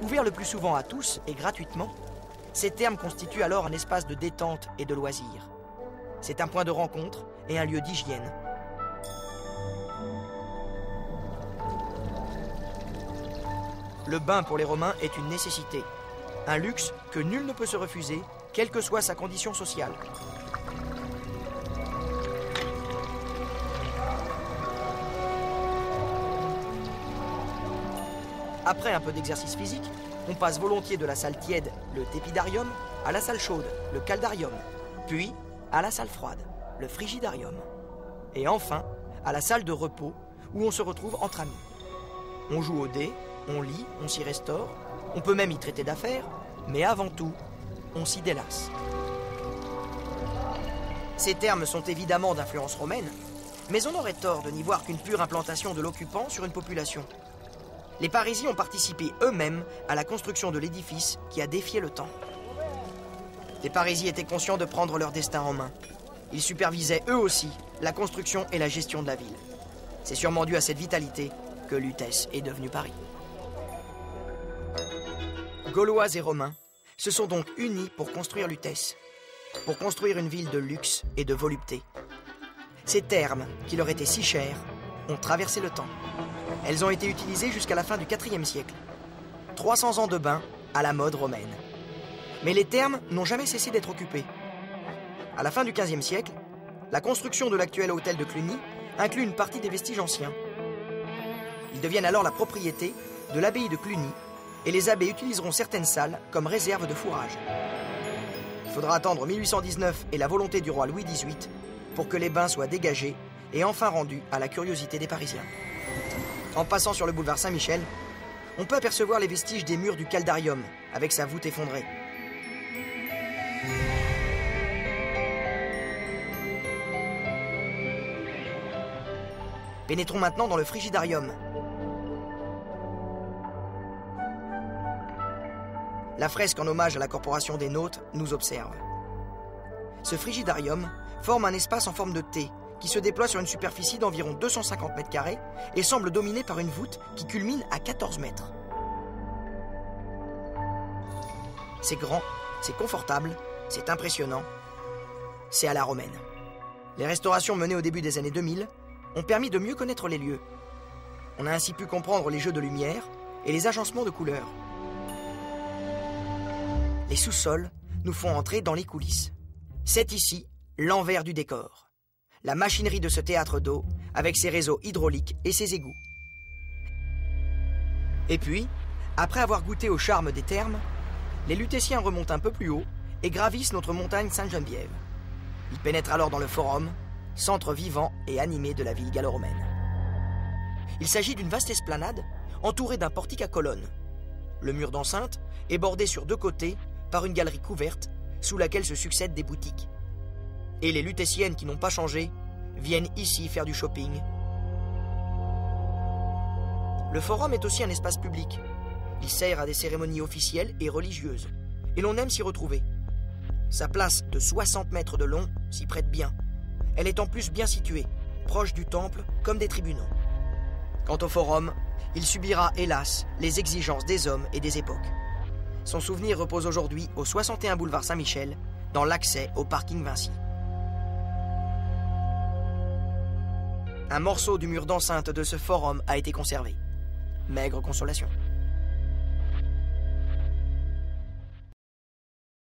Ouverts le plus souvent à tous et gratuitement, ces thermes constituent alors un espace de détente et de loisirs. C'est un point de rencontre et un lieu d'hygiène. Le bain pour les Romains est une nécessité, un luxe que nul ne peut se refuser, quelle que soit sa condition sociale. Après un peu d'exercice physique, on passe volontiers de la salle tiède, le tépidarium, à la salle chaude, le caldarium, puis à la salle froide, le frigidarium, et enfin à la salle de repos où on se retrouve entre amis. On joue au dé, on lit, on s'y restaure, on peut même y traiter d'affaires, mais avant tout, on s'y délasse. Ces termes sont évidemment d'influence romaine, mais on aurait tort de n'y voir qu'une pure implantation de l'occupant sur une population. Les Parisiens ont participé eux-mêmes à la construction de l'édifice qui a défié le temps. Les Parisiens étaient conscients de prendre leur destin en main. Ils supervisaient eux aussi la construction et la gestion de la ville. C'est sûrement dû à cette vitalité que Lutèce est devenu Paris. Gaulois et Romains se sont donc unis pour construire Lutèce, pour construire une ville de luxe et de volupté. Ces termes, qui leur étaient si chers, ont traversé le temps. Elles ont été utilisées jusqu'à la fin du IVe siècle. 300 ans de bain à la mode romaine. Mais les thermes n'ont jamais cessé d'être occupés. À la fin du XVe siècle, la construction de l'actuel hôtel de Cluny inclut une partie des vestiges anciens. Ils deviennent alors la propriété de l'abbaye de Cluny et les abbés utiliseront certaines salles comme réserve de fourrage. Il faudra attendre 1819 et la volonté du roi Louis XVIII pour que les bains soient dégagés et enfin rendus à la curiosité des Parisiens. En passant sur le boulevard Saint-Michel, on peut apercevoir les vestiges des murs du caldarium avec sa voûte effondrée. Pénétrons maintenant dans le frigidarium. La fresque en hommage à la corporation des Nautes nous observe. Ce frigidarium forme un espace en forme de T qui se déploie sur une superficie d'environ 250 m² et semble dominé par une voûte qui culmine à 14 mètres. C'est grand, c'est confortable, c'est impressionnant, c'est à la romaine. Les restaurations menées au début des années 2000 ont permis de mieux connaître les lieux. On a ainsi pu comprendre les jeux de lumière et les agencements de couleurs. Les sous-sols nous font entrer dans les coulisses. C'est ici l'envers du décor. La machinerie de ce théâtre d'eau, avec ses réseaux hydrauliques et ses égouts. Et puis, après avoir goûté au charme des thermes, les Lutéciens remontent un peu plus haut et gravissent notre montagne Sainte-Geneviève. Ils pénètrent alors dans le Forum, centre vivant et animé de la ville gallo-romaine. Il s'agit d'une vaste esplanade entourée d'un portique à colonnes. Le mur d'enceinte est bordé sur deux côtés par une galerie couverte sous laquelle se succèdent des boutiques. Et les Lutéciennes qui n'ont pas changé viennent ici faire du shopping. Le Forum est aussi un espace public. Il sert à des cérémonies officielles et religieuses, et l'on aime s'y retrouver. Sa place de 60 mètres de long s'y prête bien. Elle est en plus bien située, proche du temple comme des tribunaux. Quant au Forum, il subira, hélas, les exigences des hommes et des époques. Son souvenir repose aujourd'hui au 61 boulevard Saint-Michel, dans l'accès au parking Vinci. Un morceau du mur d'enceinte de ce Forum a été conservé. Maigre consolation.